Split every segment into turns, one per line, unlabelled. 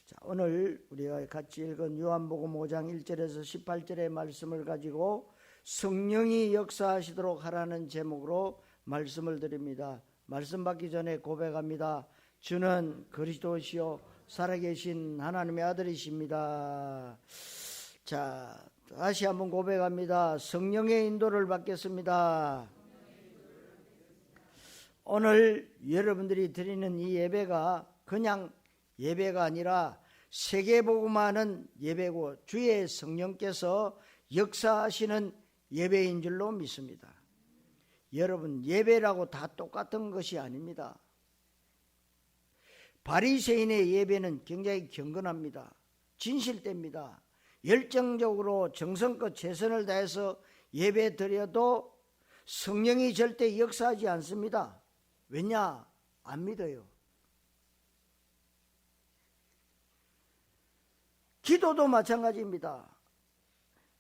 자, 오늘 우리가 같이 읽은 요한복음 5장 1절에서 18절의 말씀을 가지고 성령이 역사하시도록 하라는 제목으로 말씀을 드립니다. 말씀 받기 전에 고백합니다. 주는 그리스도시요 살아계신 하나님의 아들이십니다. 자, 다시 한번 고백합니다. 성령의 인도를 받겠습니다. 오늘 여러분들이 드리는 이 예배가 그냥 예배가 아니라 세계복음하는 예배고 주의 성령께서 역사하시는 예배인 줄로 믿습니다. 여러분, 예배라고 다 똑같은 것이 아닙니다. 바리새인의 예배는 굉장히 경건합니다. 진실됩니다. 열정적으로 정성껏 최선을 다해서 예배 드려도 성령이 절대 역사하지 않습니다. 왜냐? 안 믿어요. 기도도 마찬가지입니다.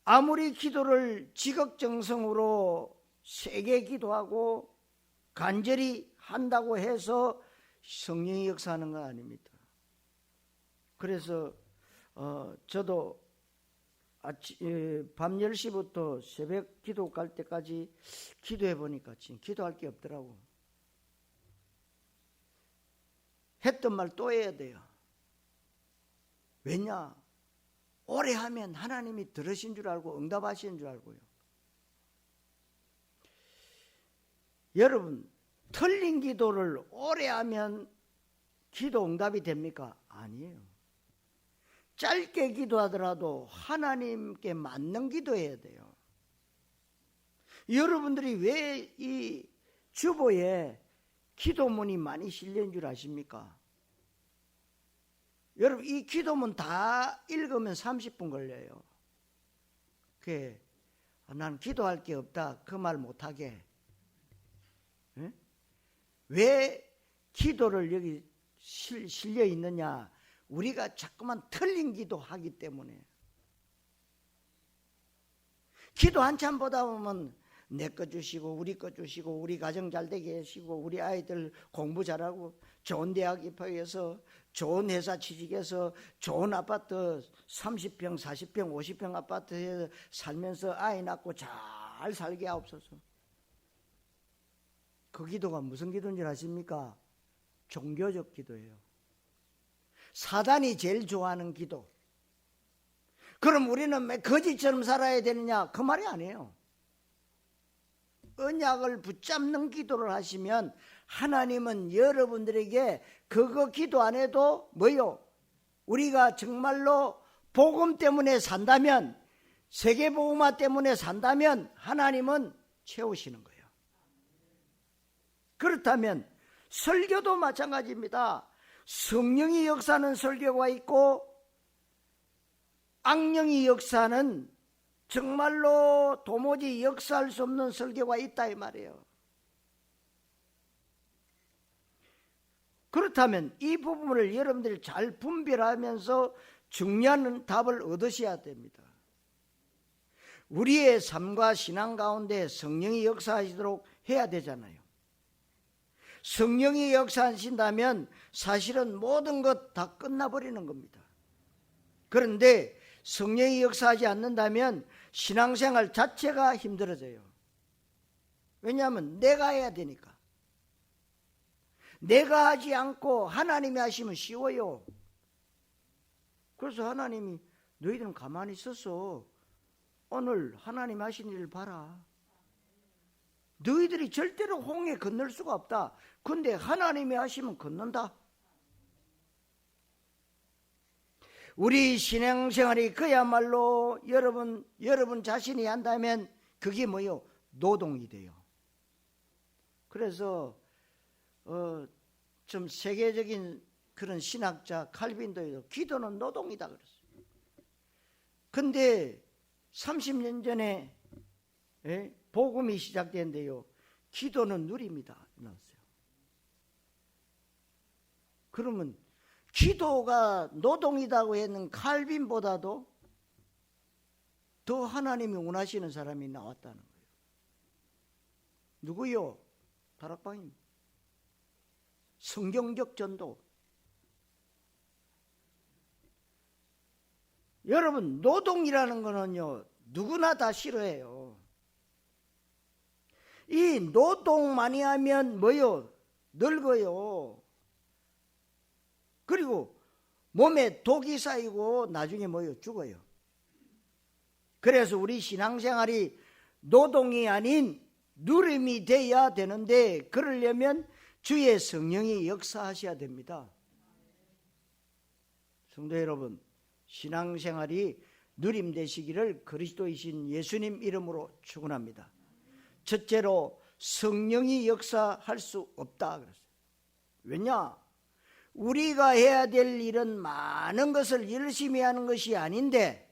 아무리 기도를 지극정성으로 세게 기도하고 간절히 한다고 해서 성령이 역사하는 건 아닙니다. 그래서 저도 밤 10시부터 새벽 기도 갈 때까지 기도해 보니까 지금 기도할 게 없더라고. 했던 말 또 해야 돼요. 왜냐? 오래 하면 하나님이 들으신 줄 알고 응답하시는 줄 알고요. 여러분, 틀린 기도를 오래 하면 기도 응답이 됩니까? 아니에요. 짧게 기도하더라도 하나님께 맞는 기도해야 돼요. 여러분들이 왜 이 주보에 기도문이 많이 실린 줄 아십니까? 여러분, 이 기도문 다 읽으면 30분 걸려요. 그게 난 기도할 게 없다 그 말 못하게. 네? 왜 기도를 여기 실려 있느냐? 우리가 자꾸만 틀린 기도하기 때문에. 기도 한참 보다 보면 내 거 주시고 우리 거 주시고 우리 가정 잘 되게 하시고 우리 아이들 공부 잘하고 좋은 대학 입학해서 좋은 회사 취직해서 좋은 아파트 30평 40평 50평 아파트에 살면서 아이 낳고 잘 살게 하옵소서. 그 기도가 무슨 기도인 줄 아십니까? 종교적 기도예요. 사단이 제일 좋아하는 기도. 그럼 우리는 왜 거지처럼 살아야 되느냐? 그 말이 아니에요. 언약을 붙잡는 기도를 하시면 하나님은 여러분들에게 그거 기도 안 해도 뭐요? 우리가 정말로 복음 때문에 산다면, 세계복음화 때문에 산다면 하나님은 채우시는 거예요. 그렇다면 설교도 마찬가지입니다. 성령이 역사하는 설교가 있고 악령이 역사하는 정말로 도무지 역사할 수 없는 설교가 있다 이 말이에요. 그렇다면 이 부분을 여러분들이 잘 분별하면서 중요한 답을 얻으셔야 됩니다. 우리의 삶과 신앙 가운데 성령이 역사하시도록 해야 되잖아요. 성령이 역사하신다면 사실은 모든 것 다 끝나버리는 겁니다. 그런데 성령이 역사하지 않는다면 신앙생활 자체가 힘들어져요. 왜냐하면 내가 해야 되니까. 내가 하지 않고 하나님이 하시면 쉬워요. 그래서 하나님이 너희들은 가만히 있어서 오늘 하나님 하신 일을 봐라. 너희들이 절대로 홍해 건널 수가 없다. 근데 하나님이 하시면 건넌다. 우리 신앙생활이 그야말로 여러분 자신이 한다면 그게 뭐요? 노동이 돼요. 그래서 좀 세계적인 그런 신학자 칼빈도 기도는 노동이다 그랬어요. 근데 30년 전에 복음이 시작된대요. 기도는 누립니다. 나왔어요. 그러면 기도가 노동이라고 했는 칼빈보다도 더 하나님이 원하시는 사람이 나왔다는 거예요. 누구요? 다락방입니다. 성경적 전도. 여러분, 노동이라는 거는요, 누구나 다 싫어해요. 이 노동 많이 하면 뭐요? 늙어요. 그리고 몸에 독이 쌓이고 나중에 뭐요? 죽어요. 그래서 우리 신앙생활이 노동이 아닌 누림이 돼야 되는데, 그러려면 주의 성령이 역사하셔야 됩니다. 성도 여러분, 신앙생활이 누림 되시기를 그리스도이신 예수님 이름으로 축원합니다. 첫째로, 성령이 역사할 수 없다 그랬어요. 왜냐? 우리가 해야 될 일은 많은 것을 열심히 하는 것이 아닌데,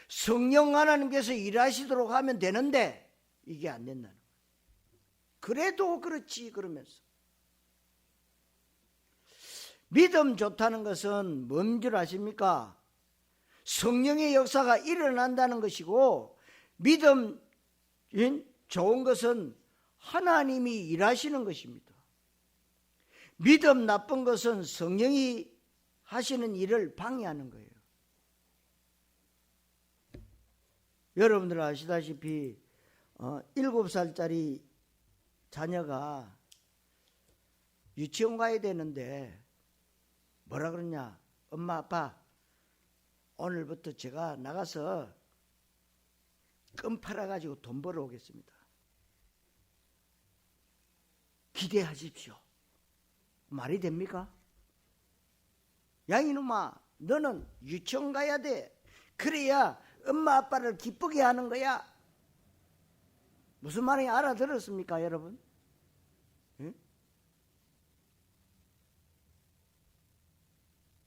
성령 하나님께서 일하시도록 하면 되는데 이게 안 된다는 거예요. 그래도 그렇지 그러면서. 믿음 좋다는 것은 뭔 줄 아십니까? 성령의 역사가 일어난다는 것이고, 믿음 좋은 것은 하나님이 일하시는 것입니다. 믿음 나쁜 것은 성령이 하시는 일을 방해하는 거예요. 여러분들 아시다시피 7살짜리 자녀가 유치원 가야 되는데 뭐라 그러냐? 엄마 아빠, 오늘부터 제가 나가서 껌 팔아가지고 돈 벌어 오겠습니다. 기대하십시오. 말이 됩니까? 야 이놈아, 너는 유치원 가야 돼. 그래야 엄마 아빠를 기쁘게 하는 거야. 무슨 말인지 알아들었습니까 여러분? 응?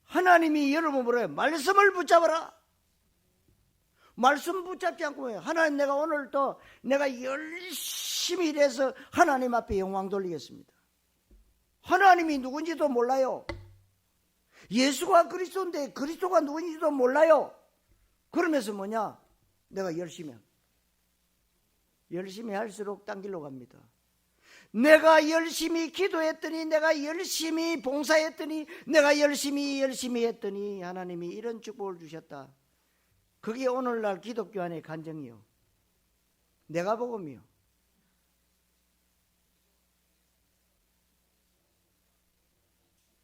하나님이 여러분 뭐래요? 말씀을 붙잡아라. 말씀 붙잡지 않고 해요. 하나님, 내가 오늘 또 내가 열심히 일해서 하나님 앞에 영광 돌리겠습니다. 하나님이 누군지도 몰라요. 예수가 그리스도인데 그리스도가 누군지도 몰라요. 그러면서 뭐냐? 내가 열심히 할수록 딴 길로 갑니다. 내가 열심히 기도했더니, 내가 열심히 봉사했더니, 내가 열심히 했더니 하나님이 이런 축복을 주셨다. 그게 오늘날 기독교 안의 간증이요. 내가 복음이요.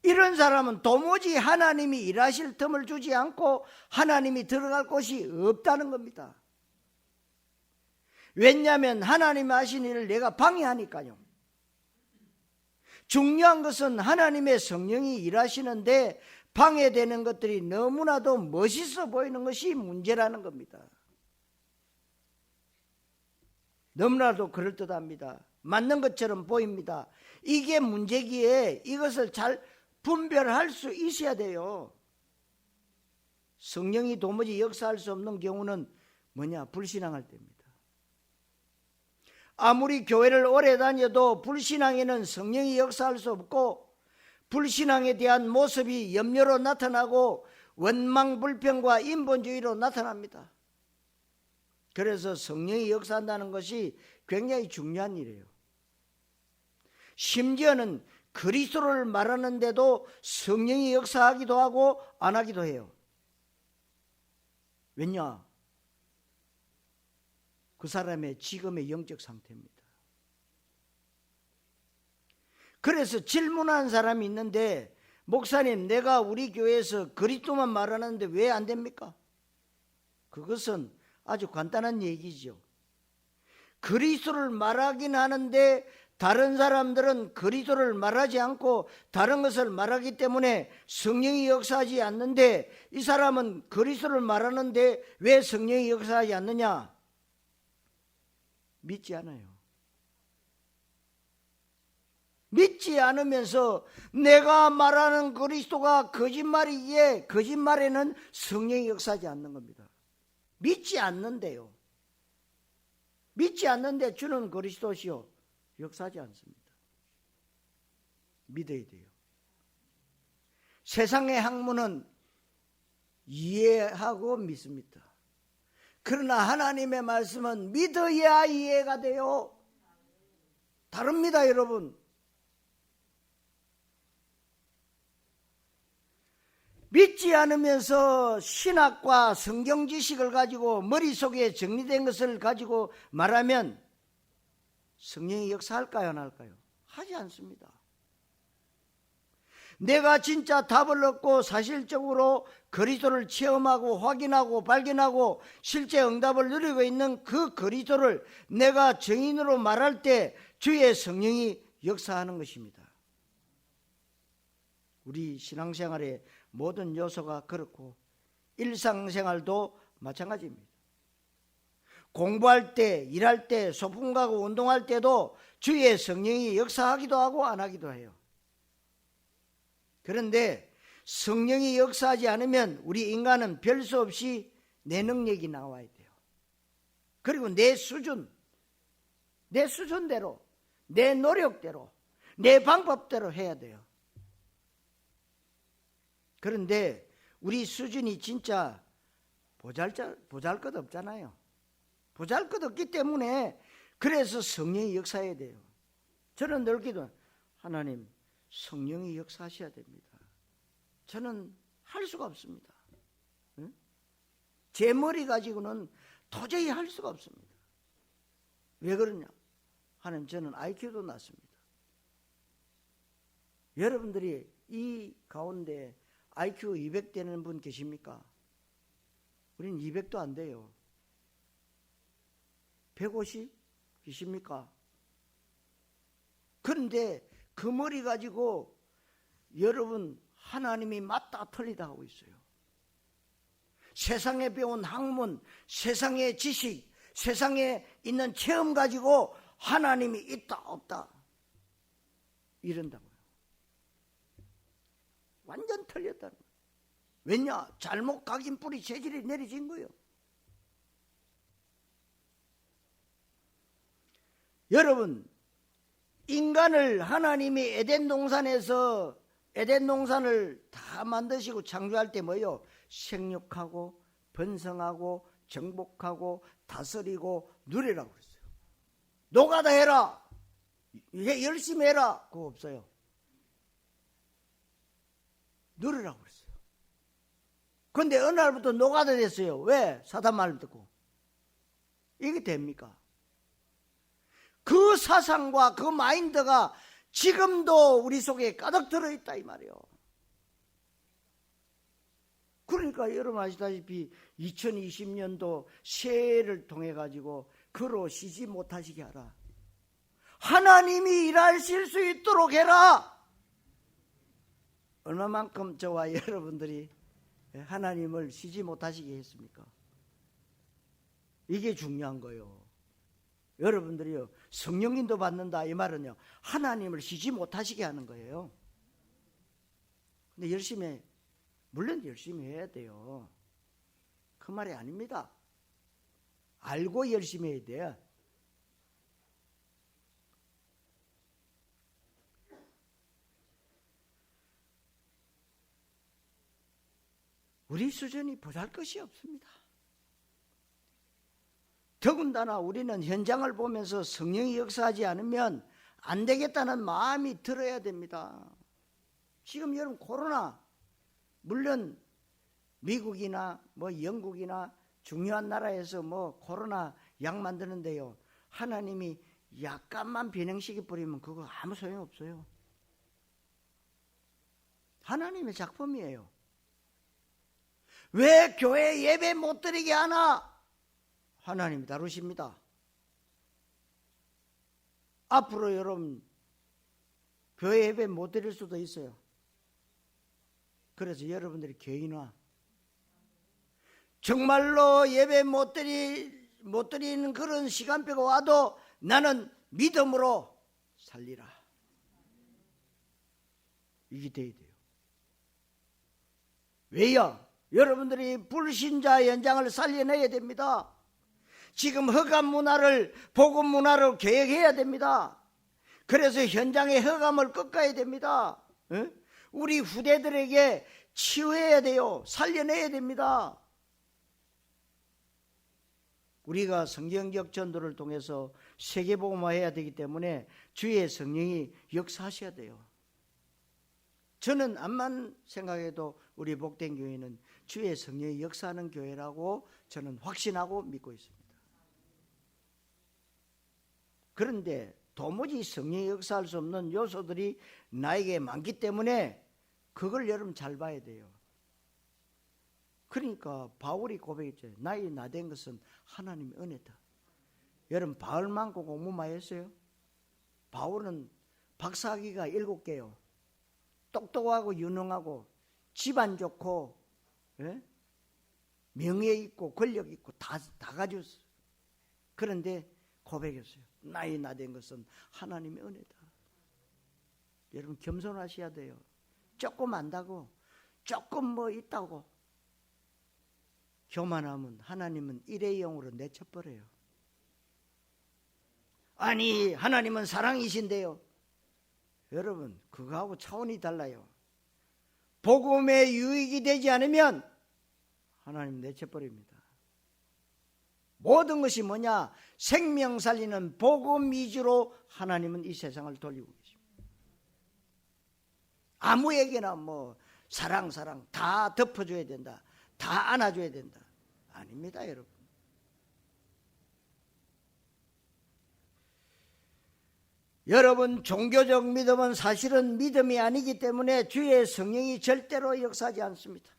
이런 사람은 도무지 하나님이 일하실 틈을 주지 않고 하나님이 들어갈 곳이 없다는 겁니다. 왜냐하면 하나님이 하신 일을 내가 방해하니까요. 중요한 것은 하나님의 성령이 일하시는데 방해되는 것들이 너무나도 멋있어 보이는 것이 문제라는 겁니다. 너무나도 그럴듯합니다. 맞는 것처럼 보입니다. 이게 문제기에 이것을 잘 분별할 수 있어야 돼요. 성령이 도무지 역사할 수 없는 경우는 뭐냐? 불신앙할 때입니다. 아무리 교회를 오래 다녀도 불신앙에는 성령이 역사할 수 없고, 불신앙에 대한 모습이 염려로 나타나고 원망 불평과 인본주의로 나타납니다. 그래서 성령이 역사한다는 것이 굉장히 중요한 일이에요. 심지어는 그리스도를 말하는데도 성령이 역사하기도 하고 안 하기도 해요. 왜냐? 그 사람의 지금의 영적 상태입니다. 그래서 질문한 사람이 있는데, 목사님, 내가 우리 교회에서 그리스도만 말하는데 왜 안 됩니까? 그것은 아주 간단한 얘기죠. 그리스도를 말하긴 하는데 다른 사람들은 그리스도를 말하지 않고 다른 것을 말하기 때문에 성령이 역사하지 않는데, 이 사람은 그리스도를 말하는데 왜 성령이 역사하지 않느냐? 믿지 않아요. 믿지 않으면서 내가 말하는 그리스도가 거짓말이기에 거짓말에는 성령이 역사하지 않는 겁니다. 믿지 않는데요. 믿지 않는데 주는 그리스도시요 역사하지 않습니다. 믿어야 돼요. 세상의 학문은 이해하고 믿습니다. 그러나 하나님의 말씀은 믿어야 이해가 돼요. 다릅니다, 여러분. 믿지 않으면서 신학과 성경 지식을 가지고 머릿속에 정리된 것을 가지고 말하면 성령이 역사할까요, 안 할까요? 하지 않습니다. 내가 진짜 답을 얻고 사실적으로 그리스도를 체험하고 확인하고 발견하고 실제 응답을 누리고 있는 그 그리스도를 내가 증인으로 말할 때 주의 성령이 역사하는 것입니다. 우리 신앙생활의 모든 요소가 그렇고 일상생활도 마찬가지입니다. 공부할 때, 일할 때, 소풍 가고 운동할 때도 주의 성령이 역사하기도 하고 안 하기도 해요. 그런데 성령이 역사하지 않으면 우리 인간은 별 수 없이 내 능력이 나와야 돼요. 그리고 내 수준대로, 내 노력대로, 내 방법대로 해야 돼요. 그런데 우리 수준이 진짜 보잘것 없잖아요. 보잘것없기 때문에 그래서 성령이 역사해야 돼요. 저는 늘 기도, 하나님 성령이 역사하셔야 됩니다. 저는 할 수가 없습니다. 제 머리 가지고는 도저히 할 수가 없습니다. 왜 그러냐? 하나님, 저는 IQ도 낮습니다. 여러분들이 이 가운데 IQ 200 되는 분 계십니까? 우린 200도 안 돼요. 150 계십니까? 그런데 그 머리 가지고 여러분 하나님이 맞다 틀리다 하고 있어요. 세상에 배운 학문, 세상의 지식, 세상에 있는 체험 가지고 하나님이 있다 없다 이런다고요. 완전 틀렸다는 거예요. 왜냐? 잘못 각인 뿌리 재질이 내려진 거예요. 여러분, 인간을 하나님이 에덴 동산에서 에덴 동산을 다 만드시고 창조할 때 뭐예요? 생육하고 번성하고 정복하고 다스리고 누리라고 그랬어요. 노가다 해라, 열심히 해라, 그거 없어요. 누리라고 그랬어요. 그런데 어느 날부터 노가다 됐어요. 왜? 사단 말 듣고. 이게 됩니까? 그 사상과 그 마인드가 지금도 우리 속에 가득 들어있다 이 말이에요. 그러니까 여러분 아시다시피 2020년도 새해를 통해 가지고 그로 쉬지 못하시게 하라. 하나님이 일하실 수 있도록 해라. 얼마만큼 저와 여러분들이 하나님을 쉬지 못하시게 했습니까? 이게 중요한 거예요. 여러분들이요, 성령님도 받는다 이 말은요, 하나님을 쉬지 못하시게 하는 거예요. 근데 물론 열심히 해야 돼요. 그 말이 아닙니다. 알고 열심히 해야 돼요. 우리 수준이 보잘것이 없습니다. 더군다나 우리는 현장을 보면서 성령이 역사하지 않으면 안 되겠다는 마음이 들어야 됩니다. 지금 여러분 코로나, 물론 미국이나 영국이나 중요한 나라에서 코로나 약 만드는데요, 하나님이 약간만 변형시켜 버리면 그거 아무 소용 없어요. 하나님의 작품이에요. 왜 교회 예배 못 드리게 하나? 하나님이 다루십니다. 앞으로 여러분 교회 예배 못 드릴 수도 있어요. 그래서 여러분들이 교인화, 정말로 예배 못 드리는 그런 시간표가 와도 나는 믿음으로 살리라, 이게 돼야 돼요. 왜요? 여러분들이 불신자 현장을 살려내야 됩니다. 지금 흑암 문화를 복음 문화로 개혁해야 됩니다. 그래서 현장의 흑암을 꺾어야 됩니다. 우리 후대들에게 치유해야 돼요. 살려내야 됩니다. 우리가 성경적 전도를 통해서 세계복음화해야 되기 때문에 주의 성령이 역사하셔야 돼요. 저는 암만 생각해도 우리 복된 교회는 주의 성령이 역사하는 교회라고 저는 확신하고 믿고 있습니다. 그런데 도무지 성령이 역사할 수 없는 요소들이 나에게 많기 때문에 그걸 여러분 잘 봐야 돼요. 그러니까 바울이 고백했죠. 나의 나된 것은 하나님의 은혜다. 여러분 바울 많고 공부 많이 했어요? 바울은 박사학위가 7개요. 똑똑하고 유능하고 집안 좋고, 예? 명예 있고 권력 있고 다 가졌어요. 그런데 고백했어요. 나의 나된 것은 하나님의 은혜다. 여러분 겸손하셔야 돼요. 조금 안다고, 조금 뭐 있다고 교만하면 하나님은 일회용으로 내쳐버려요. 아니 하나님은 사랑이신데요. 여러분 그거하고 차원이 달라요. 복음에 유익이 되지 않으면 하나님 내쳐버립니다. 모든 것이 뭐냐? 생명 살리는 복음 위주로 하나님은 이 세상을 돌리고 계십니다. 아무에게나 뭐 사랑 다 덮어줘야 된다, 다 안아줘야 된다. 아닙니다, 여러분. 여러분 종교적 믿음은 사실은 믿음이 아니기 때문에 주의 성령이 절대로 역사하지 않습니다.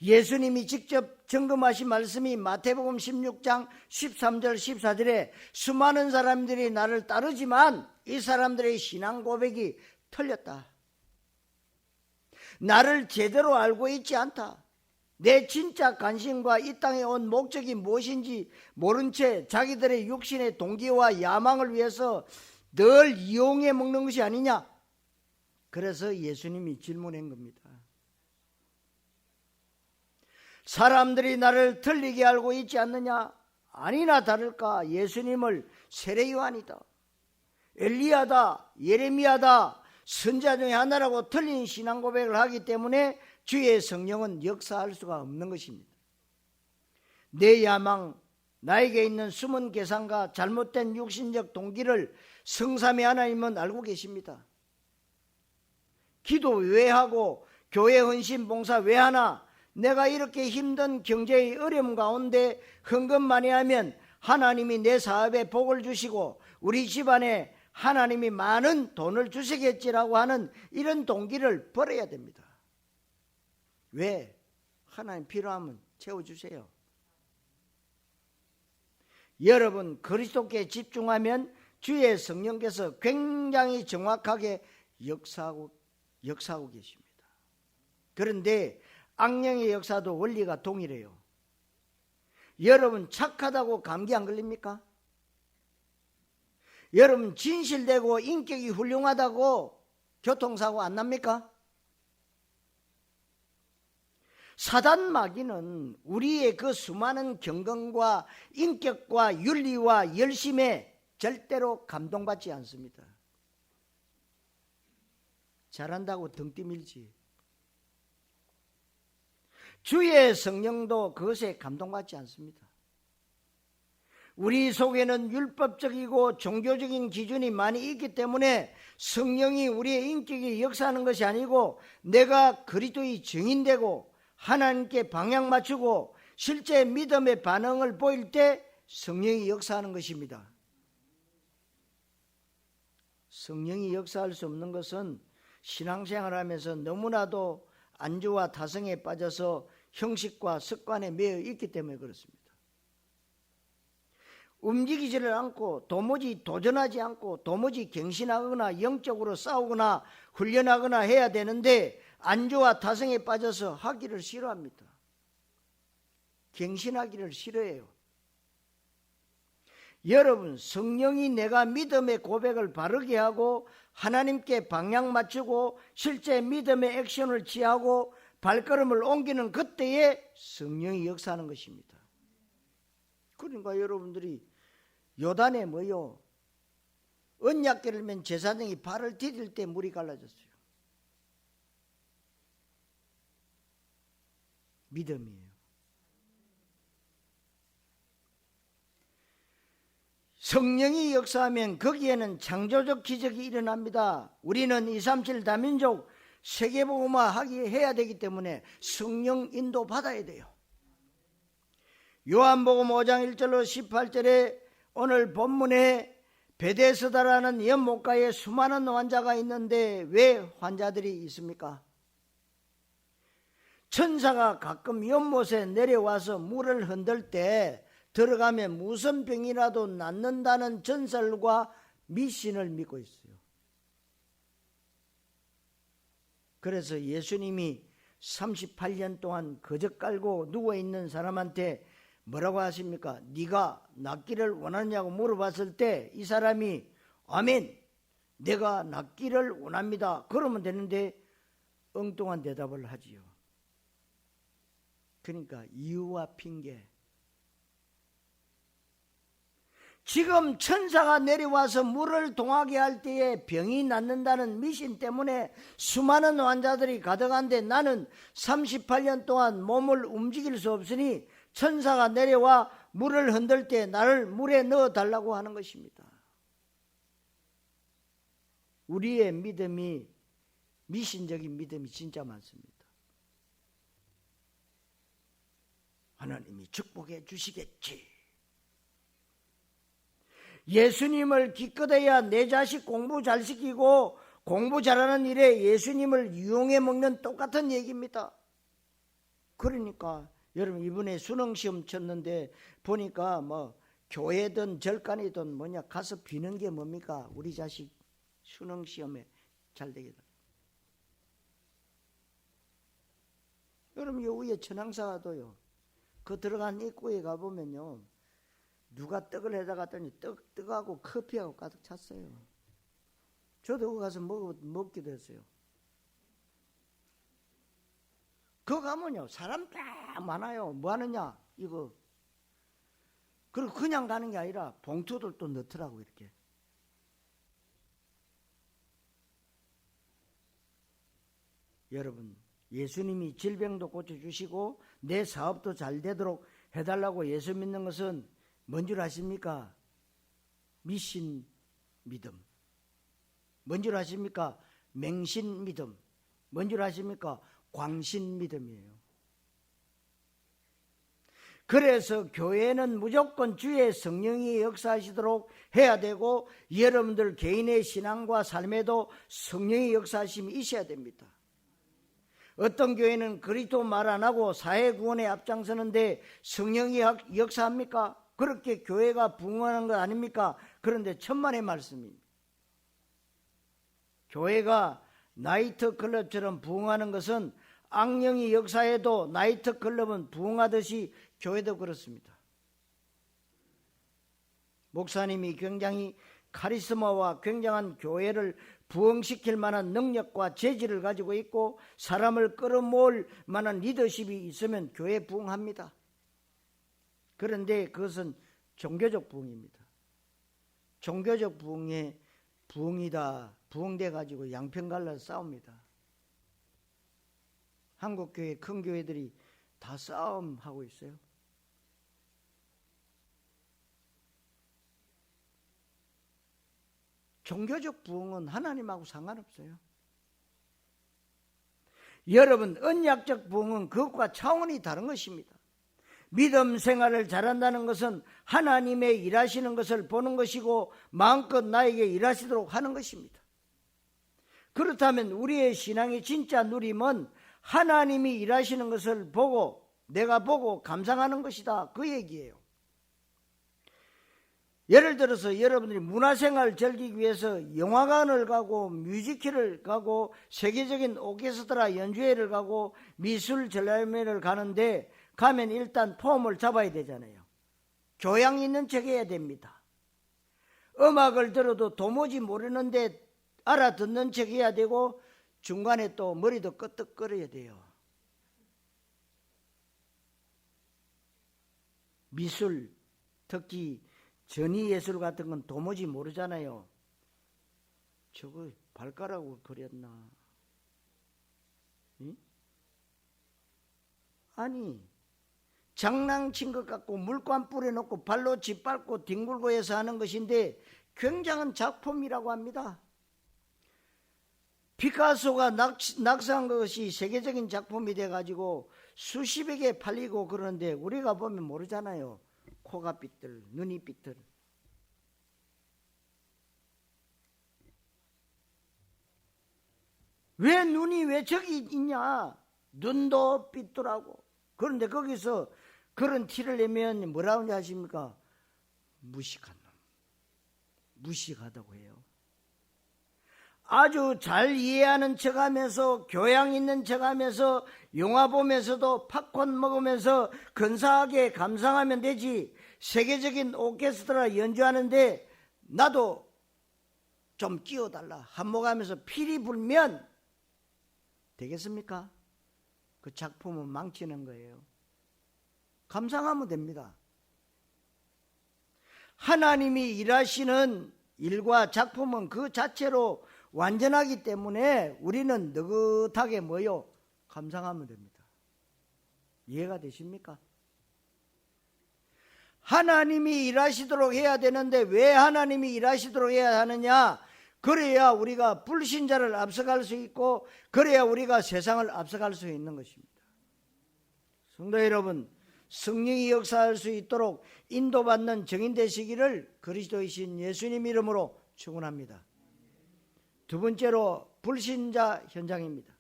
예수님이 직접 증거하신 말씀이 마태복음 16장 13절 14절에 수많은 사람들이 나를 따르지만 이 사람들의 신앙 고백이 틀렸다. 나를 제대로 알고 있지 않다. 내 진짜 관심과 이 땅에 온 목적이 무엇인지 모른 채 자기들의 육신의 동기와 야망을 위해서 늘 이용해 먹는 것이 아니냐. 그래서 예수님이 질문한 겁니다. 사람들이 나를 틀리게 알고 있지 않느냐? 아니나 다를까 예수님을 세례요한이다, 엘리야다, 예레미야다, 선지자 중에 하나라고 틀린 신앙 고백을 하기 때문에 주의 성령은 역사할 수가 없는 것입니다. 내 야망, 나에게 있는 숨은 계산과 잘못된 육신적 동기를 성삼위 하나님은 알고 계십니다. 기도 왜 하고 교회 헌신 봉사 왜 하나? 내가 이렇게 힘든 경제의 어려움 가운데 헌금 많이 하면 하나님이 내 사업에 복을 주시고 우리 집안에 하나님이 많은 돈을 주시겠지라고 하는 이런 동기를 버려야 됩니다. 왜? 하나님 필요하면 채워주세요. 여러분 그리스도께 집중하면 주의 성령께서 굉장히 정확하게 역사하고 계십니다. 그런데 악령의 역사도 원리가 동일해요. 여러분 착하다고 감기 안 걸립니까? 여러분 진실되고 인격이 훌륭하다고 교통사고 안 납니까? 사단 마귀는 우리의 그 수많은 경건과 인격과 윤리와 열심에 절대로 감동받지 않습니다. 잘한다고 등 뛰밀지. 주의 성령도 그것에 감동받지 않습니다. 우리 속에는 율법적이고 종교적인 기준이 많이 있기 때문에 성령이 우리의 인격에 역사하는 것이 아니고 내가 그리스도의 증인되고 하나님께 방향 맞추고 실제 믿음의 반응을 보일 때 성령이 역사하는 것입니다. 성령이 역사할 수 없는 것은 신앙생활하면서 너무나도 안주와 타성에 빠져서 형식과 습관에 매여 있기 때문에 그렇습니다. 움직이지를 않고 도무지 도전하지 않고 도무지 갱신하거나 영적으로 싸우거나 훈련하거나 해야 되는데 안주와 타성에 빠져서 하기를 싫어합니다. 갱신하기를 싫어해요. 여러분 성령이 내가 믿음의 고백을 바르게 하고 하나님께 방향 맞추고 실제 믿음의 액션을 취하고 발걸음을 옮기는 그때에 성령이 역사하는 것입니다. 그러니까 여러분들이 요단에 뭐요? 언약궤를 맨 제사장이 발을 디딜 때 물이 갈라졌어요. 믿음이에요. 성령이 역사하면 거기에는 창조적 기적이 일어납니다. 우리는 237 다민족 세계복음화 해야 되기 때문에 성령 인도 받아야 돼요. 요한복음 5장 1절로 18절에 오늘 본문에 베데스다라는 연못가에 수많은 환자가 있는데 왜 환자들이 있습니까? 천사가 가끔 연못에 내려와서 물을 흔들 때 들어가면 무슨 병이라도 낫는다는 전설과 미신을 믿고 있어요. 그래서 예수님이 38년 동안 거적 깔고 누워있는 사람한테 뭐라고 하십니까? 네가 낫기를 원하느냐고 물어봤을 때 이 사람이 아멘, 내가 낫기를 원합니다. 그러면 되는데 엉뚱한 대답을 하지요. 그러니까 이유와 핑계. 지금 천사가 내려와서 물을 동하게 할 때에 병이 낫는다는 미신 때문에 수많은 환자들이 가득한데 나는 38년 동안 몸을 움직일 수 없으니 천사가 내려와 물을 흔들 때 나를 물에 넣어달라고 하는 것입니다. 우리의 믿음이 미신적인 믿음이 진짜 많습니다. 하나님이 축복해 주시겠지. 예수님을 기껏해야 내 자식 공부 잘 시키고 공부 잘하는 일에 예수님을 이용해 먹는 똑같은 얘기입니다. 그러니까 여러분 이번에 수능시험 쳤는데 보니까 뭐 교회든 절간이든 뭐냐 가서 비는 게 뭡니까? 우리 자식 수능시험에 잘 되게. 여러분 요 위에 천왕사도요. 그 들어간 입구에 가보면요. 누가 떡을 해다 갔더니 떡하고 커피하고 가득 찼어요. 저도 거기 가서 먹기도 했어요. 그거 가면요. 사람 딱 많아요. 뭐 하느냐? 이거. 그리고 그냥 가는 게 아니라 봉투들 또 넣더라고 이렇게. 여러분 예수님이 질병도 고쳐주시고 내 사업도 잘 되도록 해달라고 예수 믿는 것은 뭔 줄 아십니까? 미신 믿음. 뭔 줄 아십니까? 맹신 믿음. 뭔 줄 아십니까? 광신 믿음이에요. 그래서 교회는 무조건 주의 성령이 역사하시도록 해야 되고 여러분들 개인의 신앙과 삶에도 성령의 역사하심이 있어야 됩니다. 어떤 교회는 그리스도 말 안 하고 사회 구원에 앞장서는데 성령이 역사합니까? 그렇게 교회가 부흥하는 것 아닙니까? 그런데 천만의 말씀입니다. 교회가 나이트클럽처럼 부흥하는 것은 악령이 역사해도 나이트클럽은 부흥하듯이 교회도 그렇습니다. 목사님이 굉장히 카리스마와 굉장한 교회를 부흥시킬 만한 능력과 재질을 가지고 있고 사람을 끌어모을 만한 리더십이 있으면 교회 부흥합니다. 그런데 그것은 종교적 부흥입니다. 종교적 부흥에 부흥이다. 부흥돼 가지고 양편 갈라서 싸웁니다. 한국교회 큰 교회들이 다 싸움하고 있어요. 종교적 부흥은 하나님하고 상관없어요. 여러분 언약적 부흥은 그것과 차원이 다른 것입니다. 믿음 생활을 잘한다는 것은 하나님의 일하시는 것을 보는 것이고 마음껏 나에게 일하시도록 하는 것입니다. 그렇다면 우리의 신앙의 진짜 누림은 하나님이 일하시는 것을 보고 내가 보고 감상하는 것이다. 그 얘기예요. 예를 들어서 여러분들이 문화생활을 즐기기 위해서 영화관을 가고 뮤지컬을 가고 세계적인 오케스트라 연주회를 가고 미술 전람회를 가는데 가면 일단 폼을 잡아야 되잖아요. 교양 있는 척 해야 됩니다. 음악을 들어도 도무지 모르는데 알아듣는 척 해야 되고 중간에 또 머리도 끄덕거려야 돼요. 미술, 특히 전위예술 같은 건 도무지 모르잖아요. 저거 발가락으로 그렸나? 응? 아니 장난친 것 같고 물감 뿌려놓고 발로 짓밟고 뒹굴고 해서 하는 것인데 굉장한 작품이라고 합니다. 피카소가 낙서한 것이 세계적인 작품이 돼가지고 수십여 개 팔리고 그러는데 우리가 보면 모르잖아요. 코가 삐뚤, 눈이 삐뚤. 왜 눈이 왜 저기 있냐? 눈도 삐뚤하고. 그런데 거기서 그런 티를 내면 뭐라고 하십니까? 무식한 놈. 무식하다고 해요. 아주 잘 이해하는 척하면서 교양 있는 척하면서 영화 보면서도 팝콘 먹으면서 근사하게 감상하면 되지. 세계적인 오케스트라 연주하는데 나도 좀 끼워달라 한몫하면서 피리 불면 되겠습니까? 그 작품은 망치는 거예요. 감상하면 됩니다. 하나님이 일하시는 일과 작품은 그 자체로 완전하기 때문에 우리는 느긋하게 뭐요? 감상하면 됩니다. 이해가 되십니까? 하나님이 일하시도록 해야 되는데 왜 하나님이 일하시도록 해야 하느냐? 그래야 우리가 불신자를 앞서갈 수 있고 그래야 우리가 세상을 앞서갈 수 있는 것입니다. 성도 여러분, 성령이 역사할 수 있도록 인도받는 증인 되시기를 그리스도이신 예수님 이름으로 축원합니다. 두 번째로 불신자 현장입니다.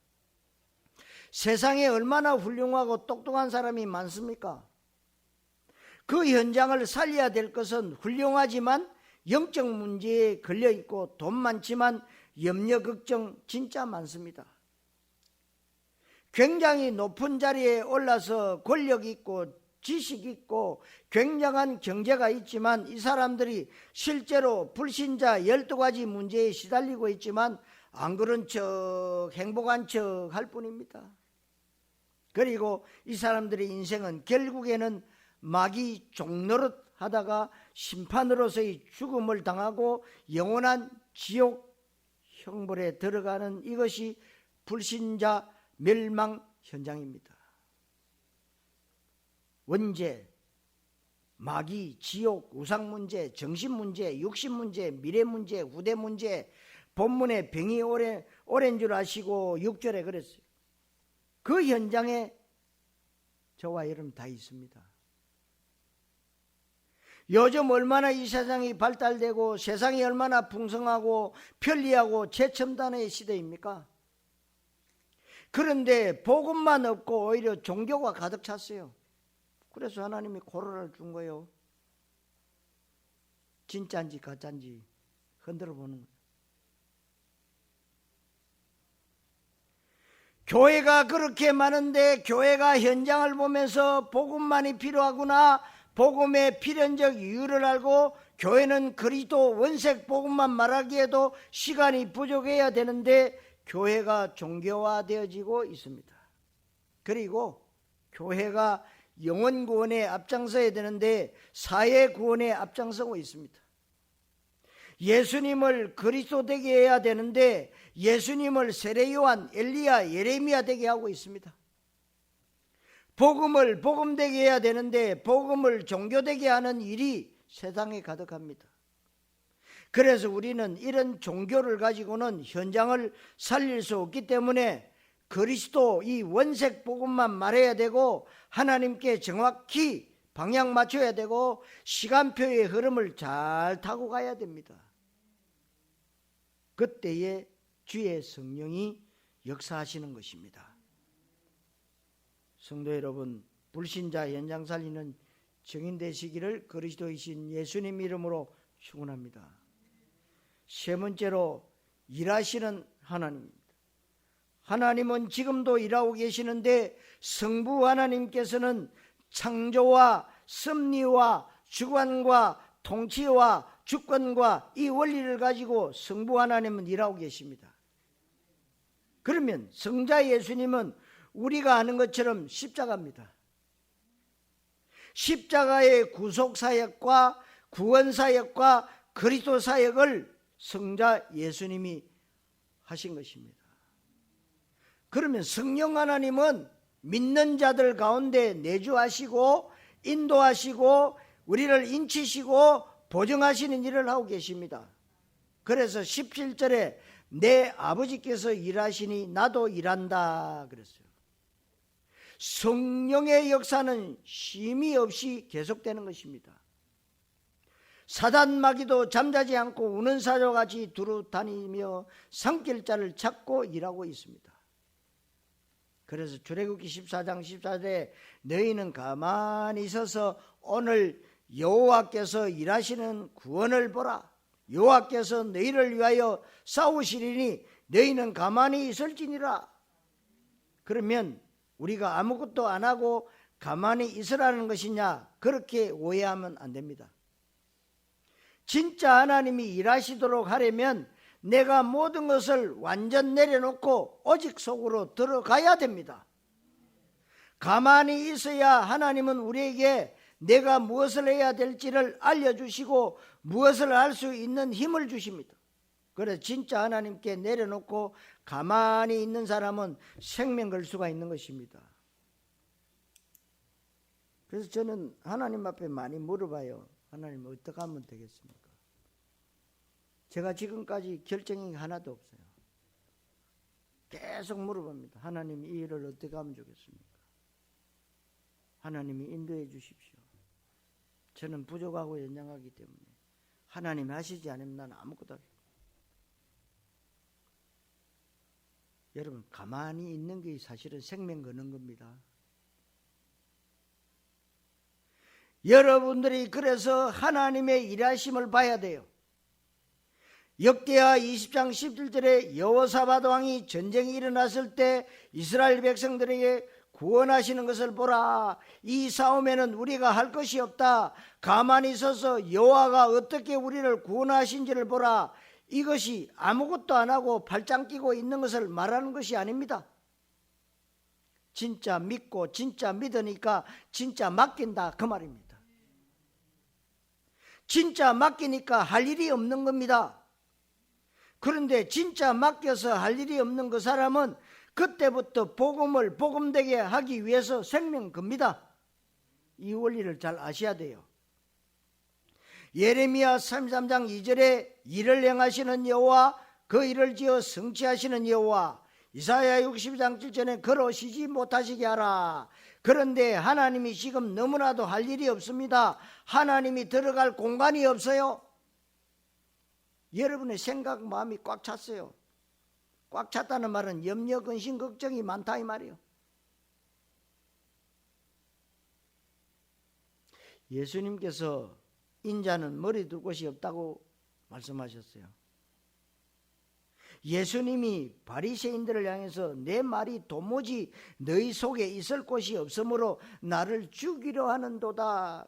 세상에 얼마나 훌륭하고 똑똑한 사람이 많습니까? 그 현장을 살려야 될 것은 훌륭하지만 영적 문제에 걸려있고 돈 많지만 염려 걱정 진짜 많습니다. 굉장히 높은 자리에 올라서 권력 있고 지식 있고 굉장한 경제가 있지만 이 사람들이 실제로 불신자 12가지 문제에 시달리고 있지만 안 그런 척 행복한 척 할 뿐입니다. 그리고 이 사람들의 인생은 결국에는 마귀 종노릇 하다가 심판으로서의 죽음을 당하고 영원한 지옥 형벌에 들어가는 이것이 불신자 멸망 현장입니다. 원죄, 마귀, 지옥, 우상 문제, 정신 문제, 육신 문제, 미래 문제, 후대 문제, 본문에 병이 오랜 줄 아시고 6절에 그랬어요. 그 현장에 저와 여러분 다 있습니다. 요즘 얼마나 이 세상이 발달되고 세상이 얼마나 풍성하고 편리하고 최첨단의 시대입니까? 그런데 복음만 없고 오히려 종교가 가득 찼어요. 그래서 하나님이 코로나를 준 거예요. 진짜인지 가짜인지 흔들어 보는 거예요. 교회가 그렇게 많은데 교회가 현장을 보면서 복음만이 필요하구나, 복음의 필연적 이유를 알고 교회는 그리스도 원색 복음만 말하기에도 시간이 부족해야 되는데 교회가 종교화되어지고 있습니다. 그리고 교회가 영혼 구원에 앞장서야 되는데 사회 구원에 앞장서고 있습니다. 예수님을 그리스도 되게 해야 되는데 예수님을 세례 요한, 엘리야, 예레미야 되게 하고 있습니다. 복음을 복음되게 해야 되는데 복음을 종교되게 하는 일이 세상에 가득합니다. 그래서 우리는 이런 종교를 가지고는 현장을 살릴 수 없기 때문에 그리스도 이 원색 복음만 말해야 되고 하나님께 정확히 방향 맞춰야 되고 시간표의 흐름을 잘 타고 가야 됩니다. 그때에 주의 성령이 역사하시는 것입니다. 성도 여러분, 불신자 현장 살리는 증인 되시기를 그리스도이신 예수님 이름으로 축원합니다. 세 번째로 일하시는 하나님입니다. 하나님은 지금도 일하고 계시는데 성부 하나님께서는 창조와 섭리와 주관과 통치와 주권과 이 원리를 가지고 성부 하나님은 일하고 계십니다. 그러면 성자 예수님은 우리가 아는 것처럼 십자가입니다. 십자가의 구속사역과 구원사역과 그리스도 사역을 성자 예수님이 하신 것입니다. 그러면 성령 하나님은 믿는 자들 가운데 내주하시고 인도하시고 우리를 인치시고 보증하시는 일을 하고 계십니다. 그래서 17절에 내 아버지께서 일하시니 나도 일한다 그랬어요. 성령의 역사는 쉼이 없이 계속되는 것입니다. 사단 마귀도 잠자지 않고 우는 사자같이 두루 다니며 산길자를 찾고 일하고 있습니다. 그래서 출애굽기 14장 14절에 너희는 가만히 있어서 오늘 여호와께서 일하시는 구원을 보라. 여호와께서 너희를 위하여 싸우시리니 너희는 가만히 있을지니라. 그러면 우리가 아무것도 안 하고 가만히 있으라는 것이냐? 그렇게 오해하면 안 됩니다. 진짜 하나님이 일하시도록 하려면 내가 모든 것을 완전 내려놓고 오직 속으로 들어가야 됩니다. 가만히 있어야 하나님은 우리에게 내가 무엇을 해야 될지를 알려주시고 무엇을 할 수 있는 힘을 주십니다. 그래서 진짜 하나님께 내려놓고 가만히 있는 사람은 생명 걸 수가 있는 것입니다. 그래서 저는 하나님 앞에 많이 물어봐요. 하나님 어떻게 하면 되겠습니까? 제가 지금까지 결정이 하나도 없어요. 계속 물어봅니다. 하나님 이 일을 어떻게 하면 좋겠습니까? 하나님이 인도해 주십시오. 저는 부족하고 연약하기 때문에 하나님이 하시지 않으면 나는 아무것도 할 수 없어요. 여러분 가만히 있는 게 사실은 생명 거는 겁니다. 여러분들이 그래서 하나님의 일하심을 봐야 돼요. 역대하 20장 17절에 여호사밧 왕이 전쟁이 일어났을 때 이스라엘 백성들에게 구원하시는 것을 보라. 이 싸움에는 우리가 할 것이 없다. 가만히 서서 여호와가 어떻게 우리를 구원하신지를 보라. 이것이 아무것도 안 하고 발짱 끼고 있는 것을 말하는 것이 아닙니다. 진짜 믿고 진짜 믿으니까 진짜 맡긴다 그 말입니다. 진짜 맡기니까 할 일이 없는 겁니다. 그런데 진짜 맡겨서 할 일이 없는 그 사람은 그때부터 복음을 복음되게 하기 위해서 생명 겁니다. 이 원리를 잘 아셔야 돼요. 예레미야 33장 2절에 일을 행하시는 여호와 그 일을 지어 성취하시는 여호와, 이사야 62장 7절에 걸어오시지 못하시게 하라. 그런데 하나님이 지금 너무나도 할 일이 없습니다. 하나님이 들어갈 공간이 없어요. 여러분의 생각 마음이 꽉 찼어요. 꽉 찼다는 말은 염려 근심 걱정이 많다 이 말이에요. 예수님께서 인자는 머리 둘 곳이 없다고 말씀하셨어요. 예수님이 바리새인들을 향해서 내 말이 도무지 너희 속에 있을 곳이 없으므로 나를 죽이려 하는도다.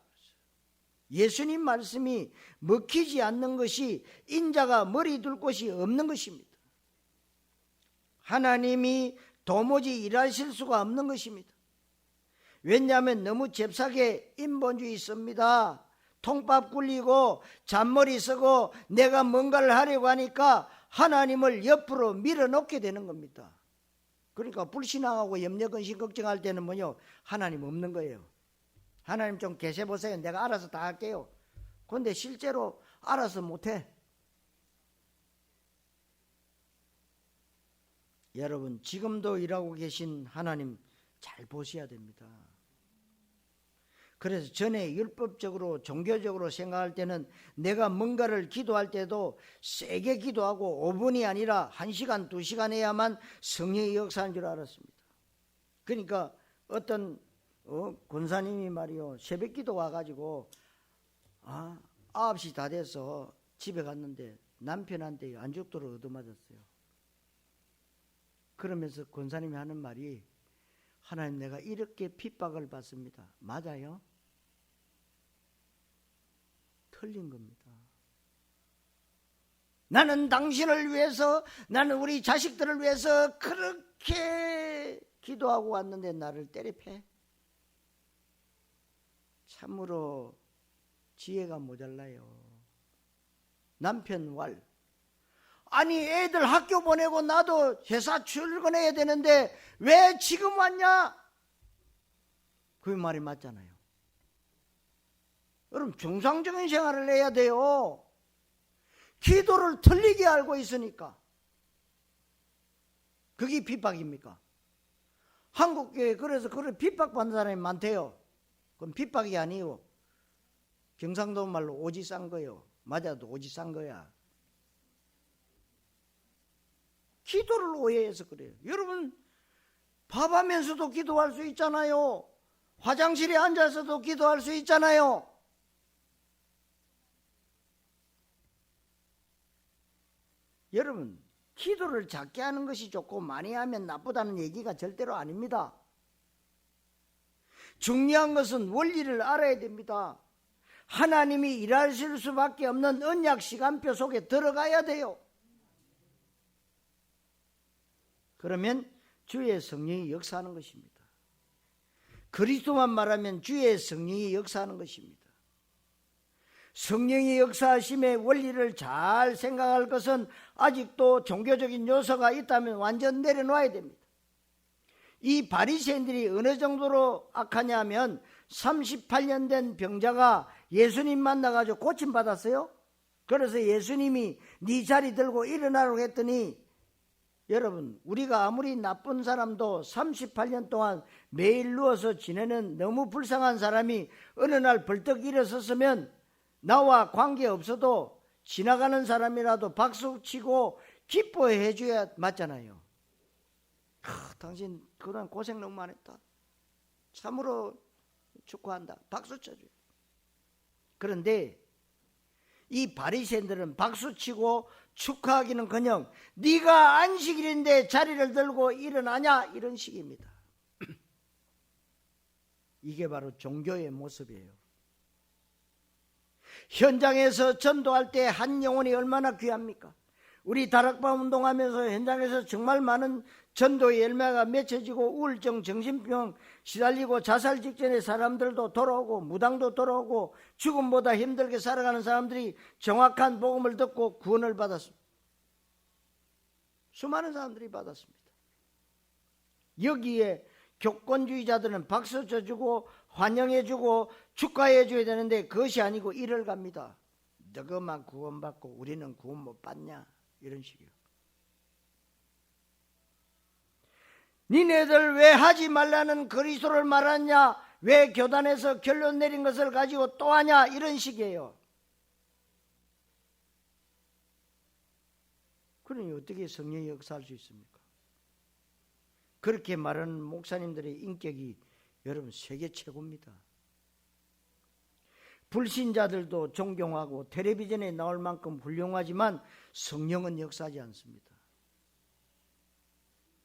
예수님 말씀이 먹히지 않는 것이 인자가 머리 둘 곳이 없는 것입니다. 하나님이 도무지 일하실 수가 없는 것입니다. 왜냐하면 너무 잽싸게 인본주의 씁니다. 통밥 굴리고 잔머리 쓰고 내가 뭔가를 하려고 하니까 하나님을 옆으로 밀어놓게 되는 겁니다. 그러니까 불신앙하고 염려 근심 걱정할 때는 뭐요? 하나님 없는 거예요. 하나님 좀 계셔보세요. 내가 알아서 다 할게요. 그런데 실제로 알아서 못해. 여러분 지금도 일하고 계신 하나님 잘 보셔야 됩니다. 그래서 전에 율법적으로 종교적으로 생각할 때는 내가 뭔가를 기도할 때도 세게 기도하고 5분이 아니라 1시간 2시간 해야만 성령의 역사인 줄 알았습니다. 그러니까 어떤 권사님이 말이요 새벽 기도 와가지고 9시 다 돼서 집에 갔는데 남편한테 안 죽도록 얻어맞았어요. 그러면서 권사님이 하는 말이 하나님 내가 이렇게 핍박을 받습니다. 맞아요? 틀린 겁니다. 나는 당신을 위해서, 나는 우리 자식들을 위해서 그렇게 기도하고 왔는데 나를 때려패? 참으로 지혜가 모자라요. 남편 왈, 아니 애들 학교 보내고 나도 회사 출근해야 되는데 왜 지금 왔냐? 그 말이 맞잖아요. 여러분 정상적인 생활을 해야 돼요. 기도를 틀리게 알고 있으니까. 그게 핍박입니까? 한국교회 그래서 그런 핍박받는 사람이 많대요. 그건 핍박이 아니고 경상도 말로 오지 싼 거예요. 맞아도 오지 싼 거야. 기도를 오해해서 그래요. 여러분 밥하면서도 기도할 수 있잖아요. 화장실에 앉아서도 기도할 수 있잖아요. 여러분 기도를 작게 하는 것이 좋고 많이 하면 나쁘다는 얘기가 절대로 아닙니다. 중요한 것은 원리를 알아야 됩니다. 하나님이 일하실 수밖에 없는 언약 시간표 속에 들어가야 돼요. 그러면 주의 성령이 역사하는 것입니다. 그리스도만 말하면 주의 성령이 역사하는 것입니다. 성령이 역사하심의 원리를 잘 생각할 것은 아직도 종교적인 요소가 있다면 완전 내려놔야 됩니다. 이 바리새인들이 어느 정도로 악하냐면 38년 된 병자가 예수님 만나가지고 고침받았어요. 그래서 예수님이 네 자리 들고 일어나라고 했더니 여러분 우리가 아무리 나쁜 사람도 38년 동안 매일 누워서 지내는 너무 불쌍한 사람이 어느 날 벌떡 일어섰으면 나와 관계없어도 지나가는 사람이라도 박수치고 기뻐해 줘야 맞잖아요. 당신 그동안 고생 너무 많이 했다. 참으로 축하한다. 박수 쳐줘요. 그런데 이 바리새인들은 박수치고 축하하기는커녕 네가 안식일인데 자리를 들고 일어나냐 이런 식입니다. 이게 바로 종교의 모습이에요. 현장에서 전도할 때 한 영혼이 얼마나 귀합니까? 우리 다락방 운동하면서 현장에서 정말 많은 전도의 열매가 맺혀지고 우울증, 정신병 시달리고 자살 직전에 사람들도 돌아오고 무당도 돌아오고 죽음보다 힘들게 살아가는 사람들이 정확한 복음을 듣고 구원을 받았습니다. 수많은 사람들이 받았습니다. 여기에 교권주의자들은 박수 쳐주고 환영해주고 축하해줘야 되는데 그것이 아니고 이를 갑니다. 너그만 구원받고 우리는 구원 못 받냐 이런 식이요. 니네들 왜 하지 말라는 그리스도를 말하냐, 왜 교단에서 결론 내린 것을 가지고 또 하냐 이런 식이에요. 그러니 어떻게 성령이 역사할 수 있습니까? 그렇게 말하는 목사님들의 인격이 여러분 세계 최고입니다. 불신자들도 존경하고 텔레비전에 나올 만큼 훌륭하지만 성령은 역사하지 않습니다.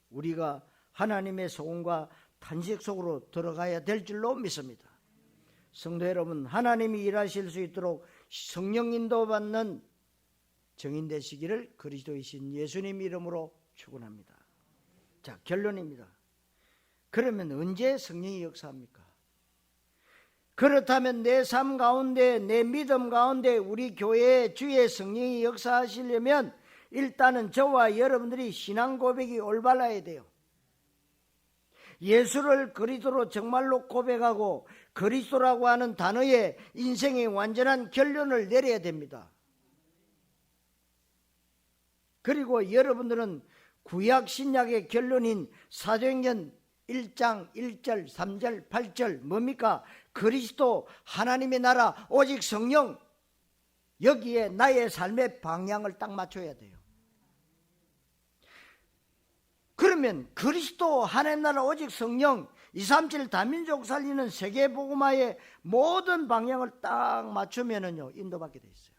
우리가 하나님의 소원과 탄식 속으로 들어가야 될 줄로 믿습니다. 성도 여러분, 하나님이 일하실 수 있도록 성령 인도받는 정인 되시기를 그리스도이신 예수님 이름으로 축원합니다. 자, 결론입니다. 그러면 언제 성령이 역사합니까? 그렇다면 내 삶 가운데, 내 믿음 가운데 우리 교회에 주의 성령이 역사하시려면 일단은 저와 여러분들이 신앙 고백이 올바라야 돼요. 예수를 그리스도로 정말로 고백하고 그리스도라고 하는 단어에 인생의 완전한 결론을 내려야 됩니다. 그리고 여러분들은 구약 신약의 결론인 사도행전 1장 1절 3절 8절 뭡니까? 그리스도, 하나님의 나라, 오직 성령, 여기에 나의 삶의 방향을 딱 맞춰야 돼요. 그러면 그리스도, 하나님 나라, 오직 성령, 237 다민족 살리는 세계복음화의 모든 방향을 딱 맞추면은요 인도받게 돼 있어요.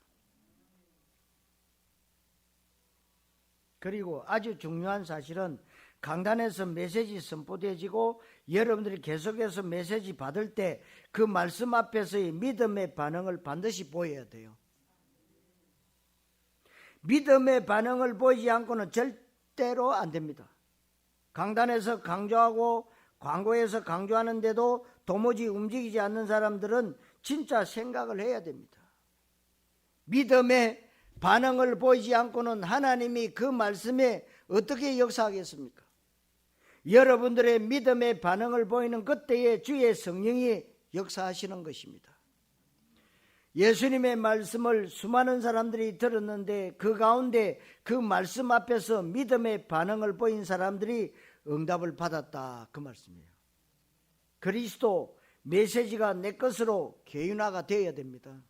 그리고 아주 중요한 사실은 강단에서 메시지 선포되어지고 여러분들이 계속해서 메시지 받을 때 그 말씀 앞에서의 믿음의 반응을 반드시 보여야 돼요. 믿음의 반응을 보이지 않고는 절대로 안 됩니다. 강단에서 강조하고 광고에서 강조하는데도 도무지 움직이지 않는 사람들은 진짜 생각을 해야 됩니다. 믿음의 반응을 보이지 않고는 하나님이 그 말씀에 어떻게 역사하겠습니까? 여러분들의 믿음의 반응을 보이는 그때에 주의 성령이 역사하시는 것입니다. 예수님의 말씀을 수많은 사람들이 들었는데 그 가운데 그 말씀 앞에서 믿음의 반응을 보인 사람들이 응답을 받았다, 그 말씀이에요. 그리스도 메시지가 내 것으로 개인화가 되어야 됩니다.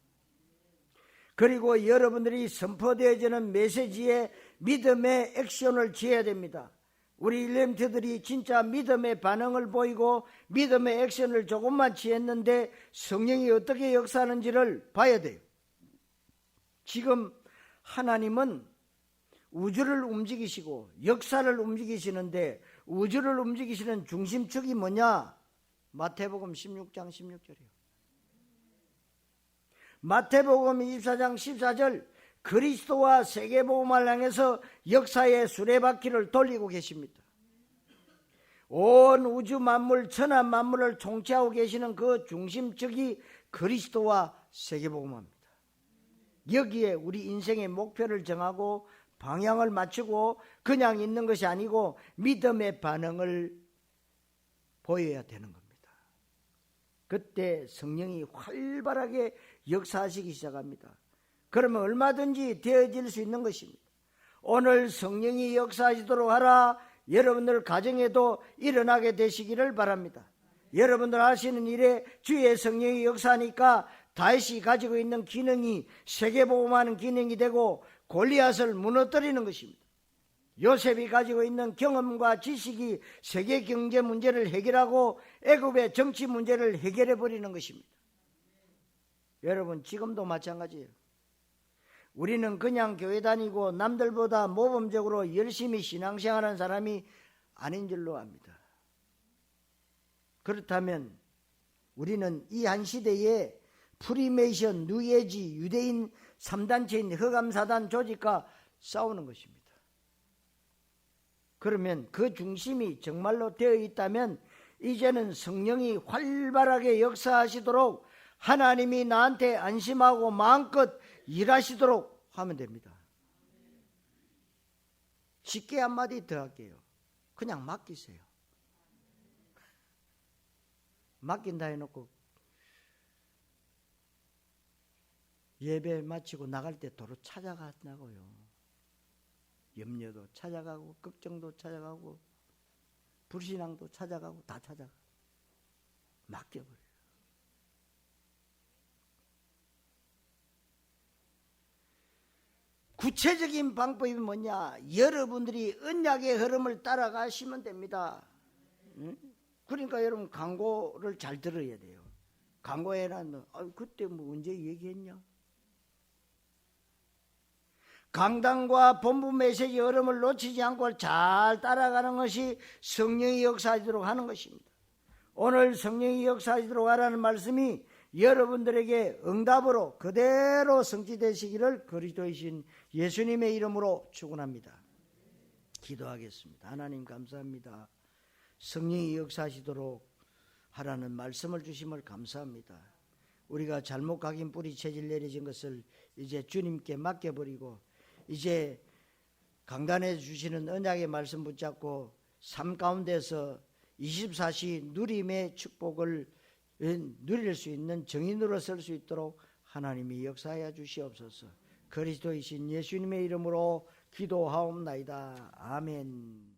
그리고 여러분들이 선포되어지는 메시지에 믿음의 액션을 취해야 됩니다. 우리 렘트들이 진짜 믿음의 반응을 보이고 믿음의 액션을 조금만 취했는데 성령이 어떻게 역사하는지를 봐야 돼요. 지금 하나님은 우주를 움직이시고 역사를 움직이시는데 우주를 움직이시는 중심축이 뭐냐? 마태복음 16장 16절이에요. 마태복음 24장 14절, 그리스도와 세계복음을 향해서 역사의 수레바퀴를 돌리고 계십니다. 온 우주 만물, 천하 만물을 통치하고 계시는 그 중심축이 그리스도와 세계복음입니다. 여기에 우리 인생의 목표를 정하고 방향을 맞추고 그냥 있는 것이 아니고 믿음의 반응을 보여야 되는 겁니다. 그때 성령이 활발하게 역사하시기 시작합니다. 그러면 얼마든지 되어질 수 있는 것입니다. 오늘 성령이 역사하시도록 하라. 여러분들 가정에도 일어나게 되시기를 바랍니다. 여러분들 하시는 일에 주의 성령이 역사하니까 다윗이 가지고 있는 기능이 세계복음하는 기능이 되고 골리앗을 무너뜨리는 것입니다. 요셉이 가지고 있는 경험과 지식이 세계 경제 문제를 해결하고 애굽의 정치 문제를 해결해 버리는 것입니다. 여러분, 지금도 마찬가지예요. 우리는 그냥 교회 다니고 남들보다 모범적으로 열심히 신앙생활하는 사람이 아닌 줄로 압니다. 그렇다면 우리는 이 한 시대에 프리메이션, 뉴에지, 유대인 3단체인 흑암사단 조직과 싸우는 것입니다. 그러면 그 중심이 정말로 되어 있다면 이제는 성령이 활발하게 역사하시도록 하나님이 나한테 안심하고 마음껏 일하시도록 하면 됩니다. 쉽게 한마디 더 할게요. 그냥 맡기세요. 맡긴다 해놓고 예배 마치고 나갈 때 도로 찾아간다고요. 염려도 찾아가고 걱정도 찾아가고 불신앙도 찾아가고 다 찾아가. 맡겨버려요. 구체적인 방법이 뭐냐? 여러분들이 언약의 흐름을 따라가시면 됩니다. 그러니까 여러분 강고를 잘 들어야 돼요. 강고에는 그때 뭐 언제 얘기했냐? 강단과 본부 메시지 흐름을 놓치지 않고 잘 따라가는 것이 성령이 역사하도록 하는 것입니다. 오늘 성령이 역사하도록 하라는 말씀이 여러분들에게 응답으로 그대로 성취되시기를 그리스도이신 예수님의 이름으로 축원합니다. 기도하겠습니다. 하나님 감사합니다. 성령이 역사하시도록 하라는 말씀을 주심을 감사합니다. 우리가 잘못 각인 뿌리 체질 내려진 것을 이제 주님께 맡겨버리고 이제 강단해 주시는 언약의 말씀 붙잡고 삶 가운데서 24시 누림의 축복을 누릴 수 있는 정인으로 설 수 있도록 하나님이 역사하여 주시옵소서. 그리스도이신 예수님의 이름으로 기도하옵나이다. 아멘.